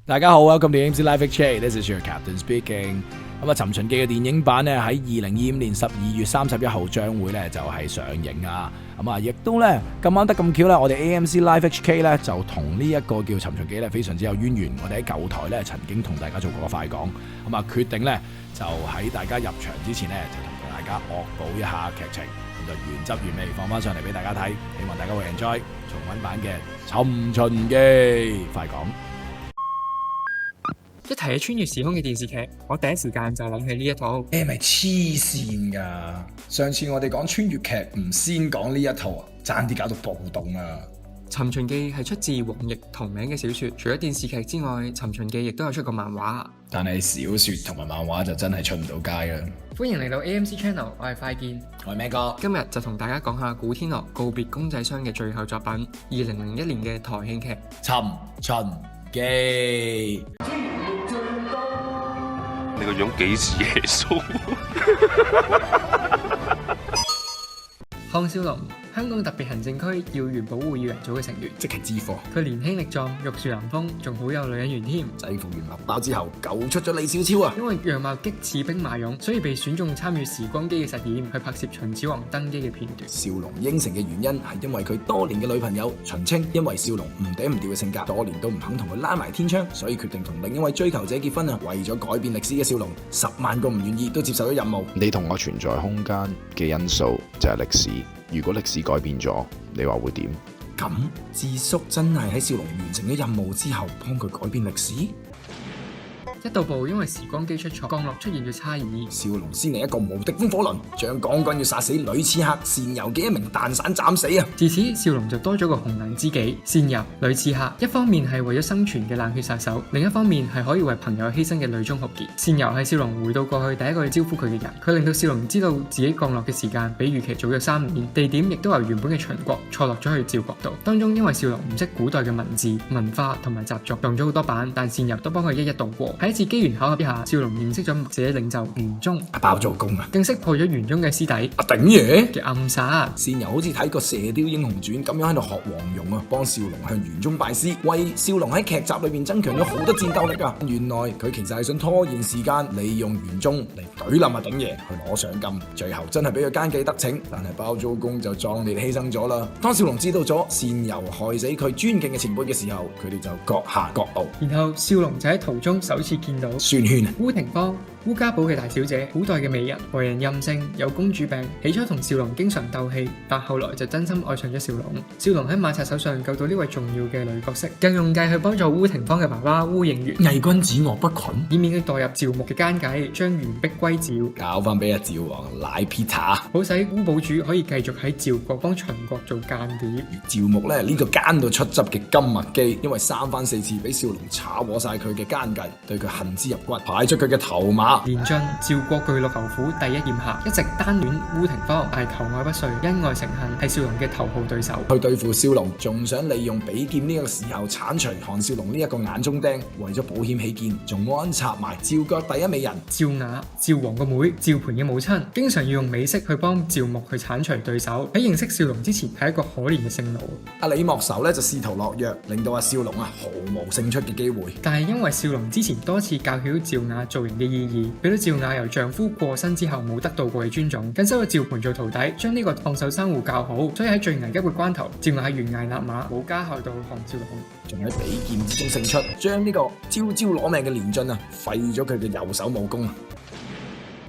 大家好 ，Welcome to AMC Live HK，This is your Captain speaking。咁啊，《尋秦記》嘅電影版咧喺2025年12月31號將會咧就係上映啊。咁啊，亦都咧咁啱得咁巧咧，我哋 AMC Live HK 咧就同呢一個叫《尋秦記》咧非常之有淵源。我哋喺舊台咧曾經同大家做過個快講，咁啊決定咧就喺大家入場之前咧就同大家惡補一下劇情，咁就原汁原味放翻上嚟俾大家睇，希望大家會 enjoy 重溫版嘅《尋秦記》快講。一提起穿越時空嘅電視劇，我第一時間就諗起呢一套。你係咪黐線㗎？上次我哋講穿越劇唔先講呢一套啊，爭啲搞到暴動啊！《尋秦記》係出自黃易同名嘅小說，除咗電視劇之外，《尋秦記》亦都有出過漫畫。但係小說同埋漫畫就真係出唔到街啦。歡迎嚟到 AMC Channel， 我係快見，我係咩哥？今日就同大家講下古天樂告別公仔箱嘅最後作品，2001年嘅台慶劇《尋秦記》。你個樣幾似耶穌？項少龍，香港特別行政區要員保護要人組嘅成員，即係知貨。佢年輕力壯，玉樹臨風，仲好有女人緣添。制服完立包之後，救出咗李小超啊！因為樣貌激似兵馬俑，所以被選中參與時光機嘅實驗，去拍攝秦始皇登基嘅片段。少龍應承嘅原因係因為佢多年嘅女朋友秦青，因為少龍唔嗲唔吊嘅性格，多年都唔肯同佢拉埋天窗，所以決定同另一位追求者結婚啊！為咗改變歷史嘅少龍，10萬個唔願意都接受咗任務。你同我存在空間嘅因素就係歷史。如果歷史改變咗，你話會點？咁智叔真係喺少龍完成咗任務之後，幫佢改變歷史。一到步因為時光機出錯，降落出現咗差異。少龍先嚟一個無敵風火輪，將講緊要殺死女刺客善柔嘅一名蛋散斬死啊！自此，少龍就多咗個紅顏知己善柔女刺客。一方面係為咗生存嘅冷血殺手，另一方面係可以為朋友犧牲嘅女中豪傑。善柔係少龍回到過去第一個去招呼佢嘅人，佢令到少龍知道自己降落嘅時間比預期早咗3年，地點亦都由原本嘅秦國錯落咗去趙國度。當中因為少龍唔識古代嘅文字、文化同埋習俗，撞咗好多板，但善柔都幫佢一一度過。喺一次機緣巧合之下，少龍認識咗墨者領袖袁忠，包租公啊，更識破咗袁忠嘅師弟阿頂爺嘅暗殺。善柔好似睇過《射雕英雄傳》咁樣喺度學黃蓉啊，幫少龍向袁忠拜師，為少龍喺劇集裏邊增強咗好多戰鬥力啊！原來佢其實係想拖延時間，利用袁忠嚟懟冧阿頂爺去攞賞金，最後真係俾佢奸計得逞，但係包租公就壯烈犧牲咗啦。當少龍知道咗善柔害死佢尊敬嘅前輩嘅時候，佢哋就各下各路。然後少龍就喺途中首次見到孫軒啊，烏廷芳，烏家堡嘅大小姐，古代嘅美人，為人任性，有公主病。起初同少龍經常鬥氣，但後來就真心愛上咗少龍。少龍喺馬賊手上救到呢位重要嘅女角色，更用計去幫助烏廷芳嘅爸爸烏應元。偽君子惡不群，以免佢墮入趙牧嘅奸計，將袁逼歸趙，交翻俾阿趙王奶 Peter，好使烏堡主可以繼續喺趙國幫秦國做間諜。而趙牧咧呢個奸到出汁嘅金麥基，因為3番4次俾少龍炒和晒佢嘅奸計，對佢恨之入骨，派出佢嘅頭馬連晉，趙國巨鹿侯府第一劍客，一直單戀烏廷芳，但係求愛不遂，恩愛成恨，係少龍嘅頭號對手。去對付少龍，仲想利用比劍呢個時候剷除項少龍呢一個眼中釘，為咗保險起見，仲安插埋趙國第一美人趙雅，趙王個妹，趙盤嘅母親，經常要用美色去幫趙牧去剷除對手。喺認識少龍之前，係一個可憐嘅性奴。阿李莫愁咧就試圖落藥，令到阿少龍毫無勝出嘅機會。但係因為少龍之前多次教曉趙雅做人嘅意義，俾到趙雅由丈夫過身之後冇得到過嘅尊重，更收咗趙盤做徒弟，將呢個燙手山芋教好，所以喺最危急嘅關頭，趙雅係懸崖勒馬，冇加害到項少龍，仲喺比劍之中勝出，將呢個招招攞命嘅連晉啊廢咗佢嘅右手武功啊！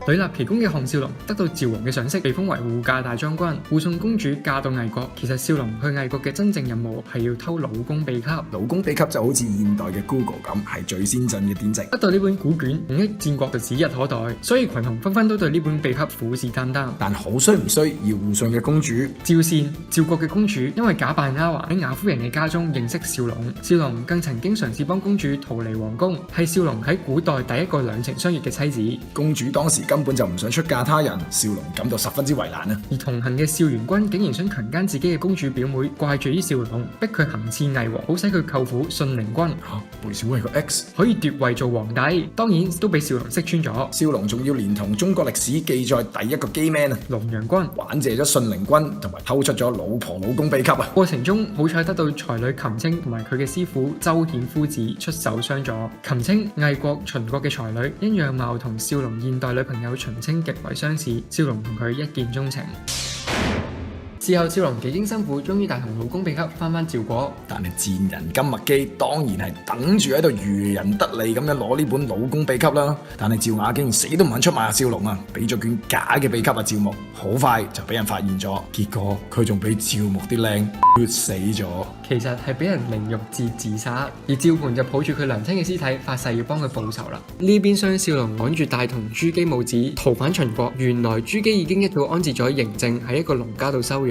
屢立奇功嘅項少龍得到趙王嘅賞識，被封為護駕大將軍，護送公主嫁到魏國。其實少龍去魏國嘅真正任務係要偷老公秘笈，老公秘笈就好似現代嘅 Google 咁，係最先進嘅典籍。得到呢本古卷，統一戰國就指日可待，所以群雄紛紛都對呢本秘笈虎視眈眈。但好衰唔衰要護送嘅公主趙善，趙國嘅公主，因為假扮丫鬟喺雅夫人嘅家中認識少龍，少龍更曾經嘗試幫公主逃離皇宮，係少龍喺古代第一個兩情相悅嘅妻子。公主當時根本就唔想出嫁他人，少龍感到十分之為難啊。而同行嘅少元君竟然想強姦自己嘅公主表妹，怪罪於少龍，逼佢行刺魏王，好使佢舅父信陵君貝小惠個 X 可以奪位做皇帝。當然都俾少龍識穿咗。少龍仲要連同中國歷史記載第一個 gay man 啊，龍陽君玩謝咗信陵君，同埋偷出咗老婆老公秘笈啊。過程中好彩得到才女秦青同埋佢嘅師傅周顯夫子出手相助。秦青魏國秦國嘅才女，因樣貌同少龍現代女朋友秦青極為相似，少龍同佢一見鍾情。事後少龍幾經辛苦，終於帶同老公秘笈翻趙國。但係賤人金麥基當然係等住喺度漁人得利咁樣攞呢本老公秘笈啦。但係趙雅竟然死都唔肯出賣阿少龍啊，俾咗卷假嘅秘笈阿趙牧，好快就俾人發現咗。結果佢仲俾趙牧啲靚血死咗。其實係俾人凌辱至自殺，而趙盤就抱住佢娘親嘅屍體發誓要幫佢報仇啦。呢邊廂少龍趕住帶同朱姬母子逃返秦國，原來朱姬已經一早安置咗嬴政喺一個農家度收養。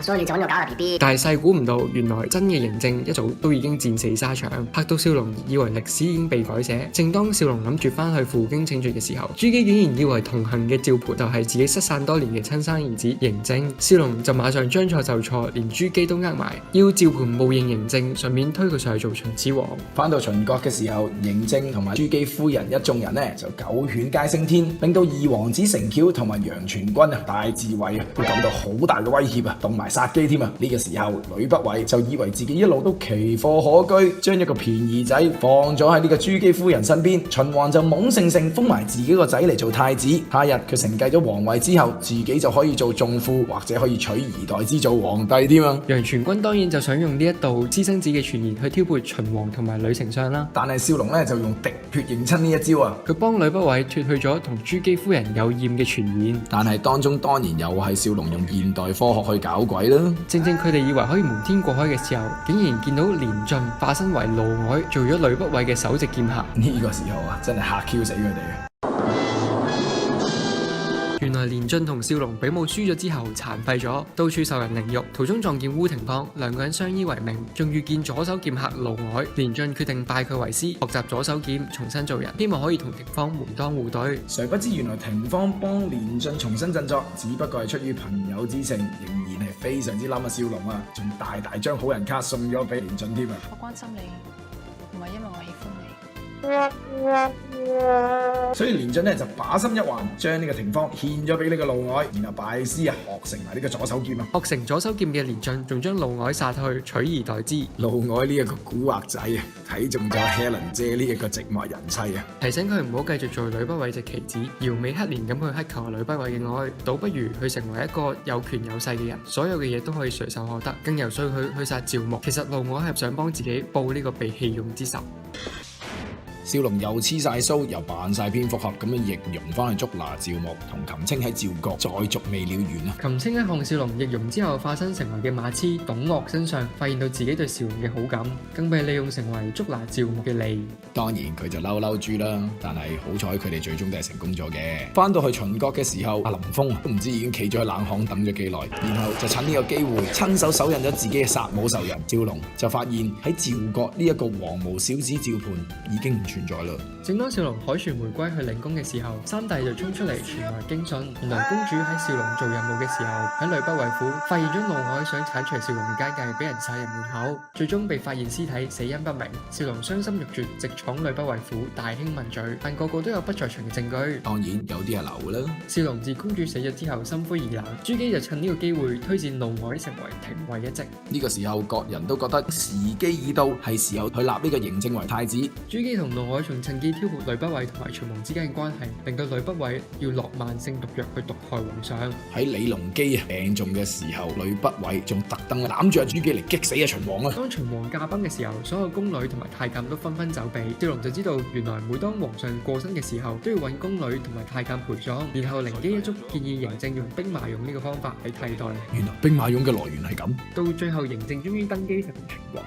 所以你就揾個假嘅 BB。但係細估唔到，原來真嘅嬴政一早都已經戰死沙場，嚇到少龍以為歷史已經被改寫。正當少龍諗住翻去負荊請罪嘅時候，朱姬竟然以為同行嘅趙盤就係自己失散多年嘅親生兒子嬴政，少龍就馬上將錯就錯，連朱姬都呃埋，要趙盤冒認嬴政，順便推佢上去做秦始皇。翻到秦國嘅時候，嬴政同埋朱姬夫人一眾人呢就狗犬皆升天，令到二王子成蟜同埋楊全軍啊大智慧啊都感到好大嘅威脅啊，動埋殺機添啊！呢個時候呂不韋就以為自己一路都奇貨可居，將一個便宜仔放咗喺呢個朱姬夫人身邊，秦王就懵盛盛封埋自己個仔嚟做太子。他日佢承繼咗皇位之後，自己就可以做仲父，或者可以取而代之做皇帝添啊！楊全軍當然就想用呢一道私生子嘅傳言去挑撥秦王同埋女丞相啦。但係少龍咧就用滴血認親呢一招啊！佢幫呂不韋脱去咗同朱姬夫人有染嘅傳言，但係當中當然又係少龍用現代科學去搞鬼啦。正正佢哋以為可以瞞天過海嘅時候，竟然見到連晉化身為嫪毐，做咗呂不韋嘅首席劍客。呢個時候啊，真係嚇 Q 死佢哋嘅。原來連晉同少龍比武輸咗之後殘廢咗，到處受人凌辱，途中撞見烏廷芳，兩個人相依為命，仲遇見左手劍客嫪毐。連晉決定拜佢為師，學習左手劍，重新做人，希望可以同廷芳門當戶對。誰不知原來廷芳幫連晉重新振作，只不過係出於朋友之情，仍然係非常之冧啊！少龍啊，仲大大張好人卡送咗俾連晉添啊！我關心你，唔係因為我喜歡你。所以連晉咧就把心一橫，將呢個廷芳獻咗俾呢個嫪毐，然後拜師啊，學成埋呢個左手劍啊！學成左手劍嘅連晉仲將嫪毐殺去，取而代之。嫪毐呢一個古惑仔啊，睇中咗 Helen 姐呢一個寂寞人妻啊！提醒佢唔好繼續做呂不韋隻棋子，搖尾乞憐咁去乞求呂不韋嘅愛，倒不如去成為一個有權有勢嘅人，所有嘅嘢都可以隨手可得，更游說佢去殺趙牧。其實嫪毐係想幫自己報呢個被棄用之仇。少龍又黐晒鬚，又扮晒蝙蝠俠咁樣易容翻去捉拿趙牧，同秦青喺趙國再續未了緣啊！秦青喺向少龍易容之後化身成為嘅馬痴董鄂身上，發現到自己對少龍嘅好感，更被利用成為捉拿趙牧嘅利。當然佢就嬲嬲豬啦，但係好彩佢哋最終都係成功咗嘅。翻到去秦國嘅時候，阿林峰都唔知已經企咗喺冷巷等咗幾耐，然後就趁呢個機會親手手印咗自己嘅殺母仇人趙龍，就發現喺趙國呢一個黃毛小子趙盤已經唔存在啦。正當少龍凱旋回歸去領功嘅時候，三弟就衝出嚟傳來驚訊，原來公主喺少龍做任務嘅時候喺呂不韋府發現咗嫪毐想剷除少龍嘅奸計，俾人殺入門口，最終被發現屍體死因不明。少龍傷心欲絕，直闖呂不韋府大興問罪，但個個都有不在場嘅證據，當然有啲係流啦。少龍自公主死咗之後心灰意冷，朱姬就趁呢個機會推薦嫪毐成為廷尉一職。呢個時候各人都覺得時機已到，係時候去立呢個嬴政為太子。朱姬同嫪毐仲趁機挑撥呂不韋同埋秦王之間嘅關係，令到呂不韋要落慢性毒藥去毒害皇上。喺李隆基病重嘅時候，呂不韋仲特登攬住阿朱姬嚟激死阿秦王啊！當秦王駕崩嘅時候，所有宮女同埋太監都紛紛走避。少龍就知道，原來每當皇上過身嘅時候，都要揾宮女同埋太監陪葬。然後靈機一觸，建議嬴政用兵馬俑呢個方法嚟替代。原來兵馬俑嘅來源係咁。到最後，嬴政終於登基成為秦王。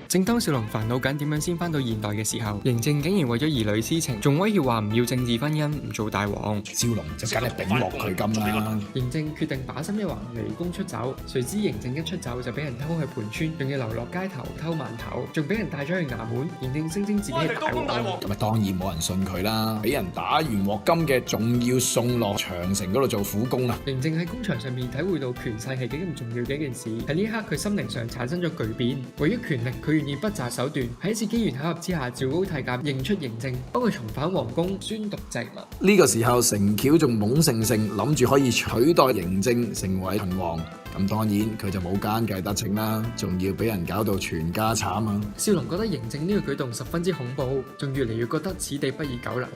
正當少龍煩惱緊點樣先翻到現代嘅時候，嬴政竟然為咗兒女私情，仲威脅話唔要政治婚姻，唔做大王。少龍就梗係頂落佢咁啦。嬴政決定把心一橫，離宮出走。誰知嬴政一出走就俾人偷去盤村，仲要流落街頭偷饅頭，仲俾人帶咗去衙門。嬴政聲稱自己係大王，咁咪當然冇人信佢啦。俾人打完鑊金嘅，仲要送落長城嗰度做苦工啊！嬴政喺工場上面體會到權勢係幾咁重要嘅一件事。喺呢一刻，佢心靈上產生咗巨變。為咗權力，佢願意不擇手段。喺一次機緣巧合之下，趙高太監認出嬴政，幫佢重返皇宮，宣讀祭物。呢個時候，成橋仲懵盛盛，諗住可以取代嬴政成為秦王。咁當然佢就冇奸計得逞啦，仲要俾人搞到全家慘啊！少龍覺得嬴政呢個舉動十分之恐怖，仲越嚟越覺得此地不宜久留。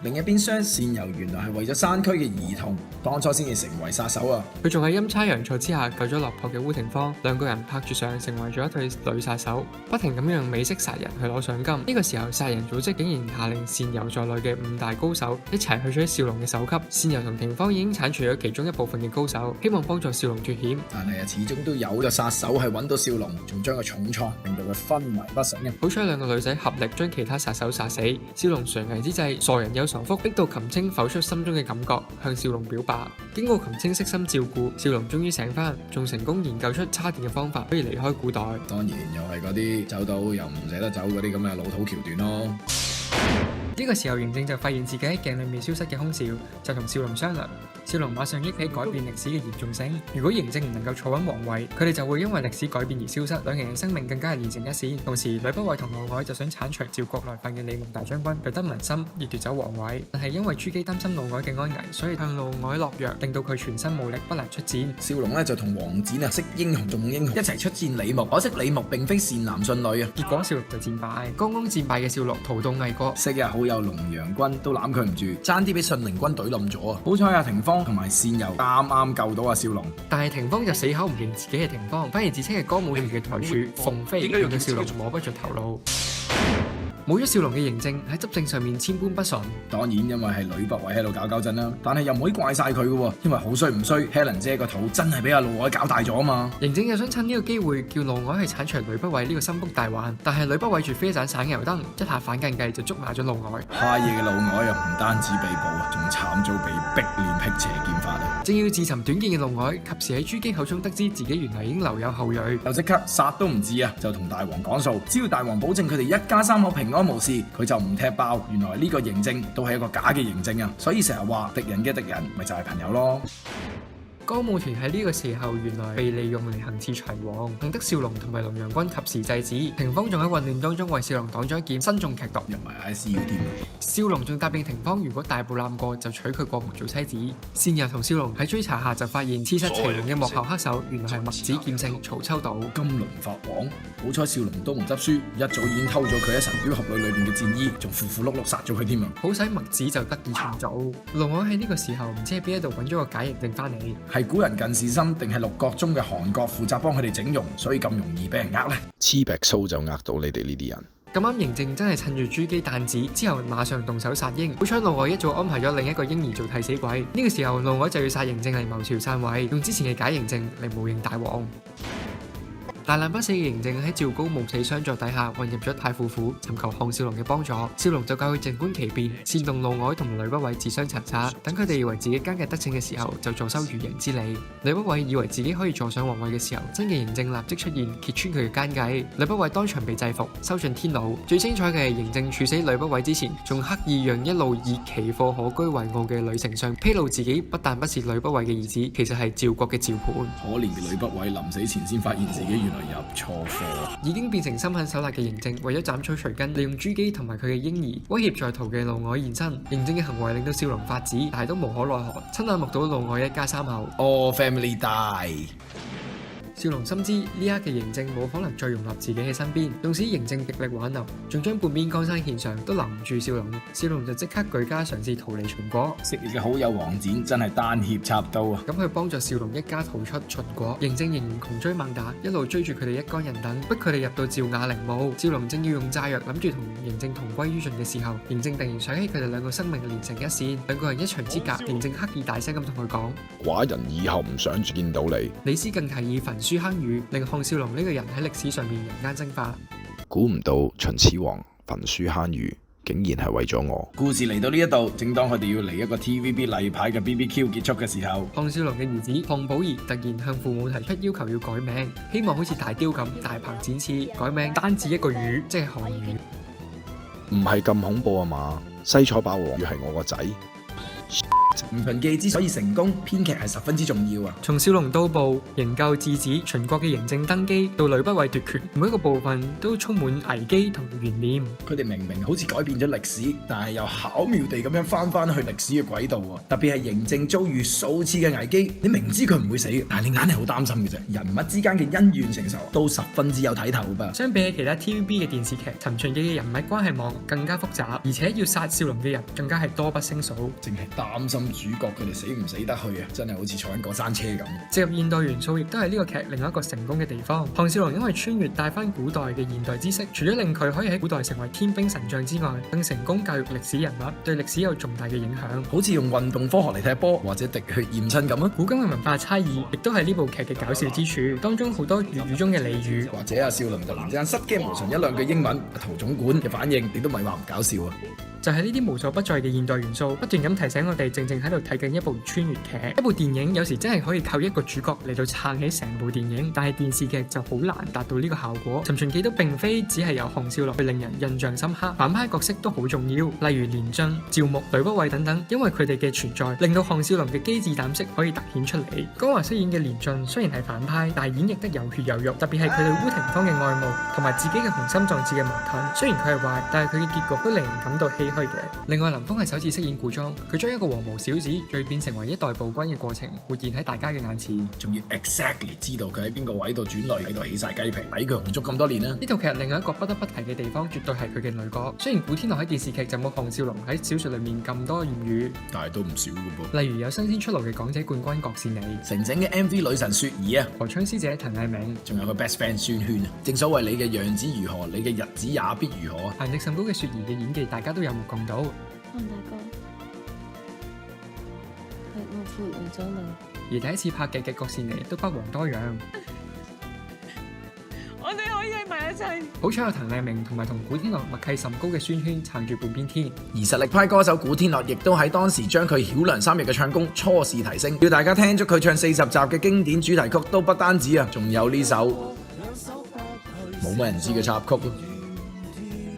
另一邊廂，善柔原來係為咗山區嘅兒童，當初先至成為殺手啊！佢仲喺陰差陽錯之下救咗落魄嘅烏廷芳，兩個人拍住上成為咗一對女殺手，不停咁樣美式殺人去攞賞金。呢個時候，殺人組織竟然下令善柔在內嘅5大高手一齊去咗少龍嘅首級。善柔同廷芳已經剷除咗其中一部分嘅高手，希望幫助少龍脫險。但係始終都有個殺手係揾到少龍，仲將佢重創，令到佢昏迷不醒嘅。好彩兩個女仔合力將其他殺手殺死。少龍垂危之際，傻人有傻福，逼到擒青剖出心中嘅感覺，向少龍表白。經過擒青悉心照顧，少龍終於醒翻，仲成功研究出叉電嘅方法，可以離開古代。當然又係嗰啲走到又唔捨得走嗰啲咁嘅老土橋段咯。呢個時候，嬴政就發現自己喺鏡裏面消失嘅空少，就同少龍商量。少龍馬上憶起改變歷史嘅嚴重性，如果嬴政唔能夠坐穩皇位，佢哋就會因為歷史改變而消失，兩人嘅生命更加係連成一線。同時，呂不韋同嫪毐就想剷除趙國內犯嘅李蒙大將軍，奪得民心，而奪走皇位。但係因為朱姬擔心嫪毐嘅安危，所以向嫪毐落藥，令到佢全身無力，不能出戰。少龍呢就同王翦啊，識英雄重英雄，一齊出戰李牧。可惜李牧並非善男信女啊，結果少龍就戰敗。剛剛戰敗嘅少龍逃到魏國，昔日好友龍陽君都攬佢唔住，爭啲俾信陵君懟冧咗啊！好彩阿廷芳同埋善柔啱啱救到阿少龍，但係廷芳就死口唔認自己係廷芳，反而自稱係歌舞團嘅台柱鳳飛，令到少龍摸不着頭腦。冇咗少龍嘅嬴政喺執政上面千般不順，當然因為係呂不韋喺度搞震啦，但係又唔可以怪晒佢嘅，因為好衰唔衰 Helen 姐個肚真係俾阿嫪毐搞大咗啊嘛。嬴政又想趁呢個機會叫嫪毐去剷除呂不韋呢個心腹大患，但係呂不韋絕非一盞省油燈，一下反間計就捉拿咗嫪毐。蝦嘢嘅嫪毐又唔單止被捕啊，仲慘遭被逼練辟邪劍法啊！正要自尋短見嘅嫪毐，及時喺朱姬口中得知自己原來已經留有後裔，又即刻殺都唔止啊，就同大王講數，只要大王保證佢哋一家三口平安無事，佢就唔踢爆。原來呢個嬴政都係一個假嘅嬴政啊，所以成日話敵人嘅敵人咪就係朋友咯。歌舞團喺呢個時候原來被利用嚟行刺齊王，幸得少龍同埋龍陽君及時制止。廷芳仲喺混亂當中為少龍擋咗一劍，身中劇毒，入埋 ICU 添。少龍仲答應廷芳，如果大步攬過就娶佢過門做妻子。善柔同少龍喺追查下就發現刺殺齊王嘅幕後黑手原來係墨子劍聖曹秋島。金輪法王，好彩少龍都唔執輸，一早已經偷咗佢喺神鵰俠侶裏邊嘅戰衣，仲符符碌碌殺咗佢添啊！好使墨子就得以重組。嫪毐喺呢個時候唔知喺邊一度揾咗個假嬴政翻嚟。係古人近視心定係六國中嘅韓國負責幫佢哋整容，所以咁容易俾人呃呢？黐白鬚就呃到你哋呢啲人。咁啱嬴政真係趁住朱姬誕子之後，馬上動手殺嬰。好彩嫪毐一早安排咗另一個嬰兒做替死鬼。呢個時候嫪毐就要殺嬴政嚟謀朝篡位，用之前嘅假嬴政嚟冒認大王。大難不死嘅嬴政喺趙高冒死相助底下混入咗太傅府，尋求項少龍嘅幫助。少龍就教佢靜觀其變，煽動嫪毐同呂不韋自相殘殺。等佢哋以為自己奸計得逞嘅時候，就坐收漁人之利。呂不韋以為自己可以坐上皇位嘅時候，真嘅嬴政立即出現，揭穿佢嘅奸計。呂不韋當場被制服，收進天牢。最精彩嘅係嬴政處死呂不韋之前，仲刻意讓一路以奇貨可居為傲嘅呂丞相披露自己不但不是呂不韋嘅兒子，其實係趙國嘅趙盤。可憐嘅呂不韋臨死前先發現自己原來入錯貨，已經變成心狠手辣嘅嬴政，為咗斬草除根，利用朱姬同埋佢嘅嬰兒威脅在逃嘅嫪毐現身。嬴政嘅行為令到少龍發指，但係都無可奈何，親眼目睹嫪毐一家三口 All family die。少龍深知呢一刻嘅嬴政冇可能再容納自己喺身邊，縱使嬴政極力挽留，仲將半邊江山獻上，都留唔住少龍。少龍就即刻舉家嘗試逃離秦國。昔日嘅好友王翦真係單脅插刀啊！咁去幫助少龍一家逃出秦國。嬴政仍然窮追猛打，一路追住佢哋一干人等，逼佢哋入到趙雅陵墓。少龍正要用炸藥諗住同嬴政同歸於盡嘅時候，嬴政突然想起佢哋兩個生命連成一線，兩個人一牆之隔。嬴政刻意大聲咁同佢講：寡人以後唔想見到你。李斯更提議焚書坑儒，令項少龍呢個人喺歷史上面人間蒸發。估唔到秦始皇焚書坑儒，竟然係為咗我。故事嚟到呢一度，正當佢哋要嚟一個 TVB 例牌嘅 BBQ 結束嘅時候，項少龍嘅兒子項寶儀突然向父母提出要求要改名，希望好似大雕咁大鵬展翅，改名單字一個儒，即係項羽。唔係咁恐怖啊嘛！西楚霸王要係我個仔。吳秦記之所以成功，編劇係十分之重要啊！從少龍到步、營救智子、秦國嘅嬴政登基，到呂不韋奪權，每一個部分都充滿危機同懸念。佢哋明明好似改變咗歷史，但係又巧妙地咁樣翻去歷史嘅軌道喎。特別係嬴政遭遇數次嘅危機，你明知佢唔會死，但係你硬係好擔心嘅啫。人物之間嘅恩怨情仇都十分之有睇頭㗎。相比起其他 TVB 嘅電視劇，《尋秦記》嘅人物關係網更加複雜，而且要殺少龍嘅人更加係多不勝數。淨係擔心主角佢哋死唔死得去啊！真係好似坐緊過山車咁。植入現代元素亦都係呢個劇另外一個成功嘅地方。項少龍因為穿越帶翻古代嘅現代知識，除咗令佢可以喺古代成為天兵神將之外，更成功教育歷史人物，對歷史有重大嘅影響。好似用運動科學嚟踢波，或者滴血驗親咁啊！古今嘅文化差異，亦都係呢部劇嘅搞笑之處。當中好多粵語中嘅俚語，或者阿少龍突然之間失驚無神一兩句英文，陶總管嘅反應，你都咪話唔搞笑啊！就係呢啲無所不在嘅現代元素，不斷咁提醒我哋正喺度睇緊一部穿越劇。一部電影有時真係可以靠一個主角嚟到撐起成部電影，但係電視劇就好難達到呢個效果。尋秦記都並非只係有項少龍去令人印象深刻，反派角色都好重要，例如連晉、趙牧、呂不韋等等，因為佢哋嘅存在，令到項少龍嘅機智膽識可以突顯出嚟。江華飾演嘅連晉雖然係反派，但係演繹得有血有肉，特別係佢對烏廷芳嘅愛慕同埋自己嘅雄心壯志嘅矛盾。雖然佢係壞，但係佢嘅結局都令人感到唏噓。另外，林峰係首次飾演古裝，佢將一個黃毛小子蛻變成為一代暴君嘅過程，活現喺大家嘅眼前，仲要 exactly 知道佢喺邊個位度轉淚，喺度起晒雞皮，抵佢紅足咁多年啦！呢套劇另外一個不得不提嘅地方，絕對係佢嘅女角。雖然古天樂喺電視劇就冇項少龍喺小說裏面咁多艷遇，但係都唔少嘅噃。例如有新鮮出爐嘅港姐冠軍郭羨妮，成整嘅 MV 女神雪兒啊，何昌師姐滕麗名，仲有個 best friend 孫軒啊！正所謂你嘅樣子如何，你嘅日子也必如何啊！顏值甚高嘅雪兒嘅演技，大家都有目共睹。大哥，係我負誤咗你。而第一次拍劇嘅郭羨妮都不遑多讓，我哋可以喺埋一齊。好彩有滕麗名同埋同古天樂默契甚高嘅孫軒撐住半邊天。而實力派歌手古天樂亦都喺當時將佢曉亮3日嘅唱功初試提升，要大家聽咗佢唱40集嘅經典主題曲都不單止啊，仲有呢首冇乜人知嘅插曲。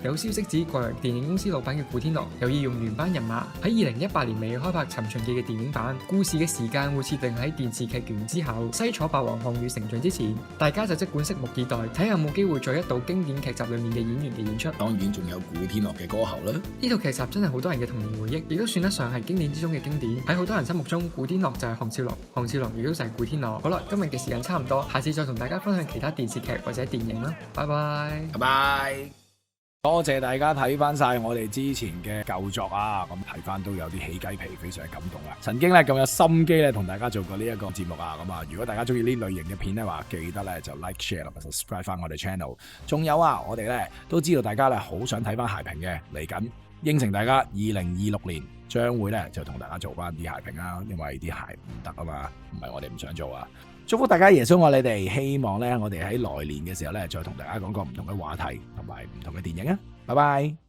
有消息指，作為電影公司老闆嘅古天樂有意用原班人馬喺2018年尾開拍《尋秦記》嘅電影版，故事嘅時間會設定喺電視劇完之後，西楚霸王項羽成長之前，大家就即管拭目以待，睇下有冇機會再一睹經典劇集裏面嘅演員嘅演出。當然仲有古天樂嘅歌喉啦。呢套劇集真係好多人嘅童年回憶，亦都算得上係經典之中嘅經典。喺好多人心目中，古天樂就係項少龍，項少龍亦都就係古天樂。好啦，今日嘅時間差唔多，下次再同大家分享其他電視劇或者電影啦。拜拜，拜拜。多謝大家睇翻晒我哋之前嘅舊作啊，咁睇翻都有啲起雞皮，非常感動啊！曾經咧咁有心機咧同大家做過呢一個節目啊，咁啊，如果大家中意呢類型嘅片咧，話記得咧就 like share 同埋 subscribe 翻我哋 channel。仲有啊，我哋咧都知道大家咧好想睇翻鞋評嘅，嚟緊應承大家2026年將會咧就同大家做翻啲鞋評啦，因為啲鞋唔得啊嘛，唔係我哋唔想做啊。祝福大家耶穌愛你哋，希望咧我哋喺來年嘅時候咧再同大家講個唔同嘅話題同埋唔同嘅電影啊！拜拜。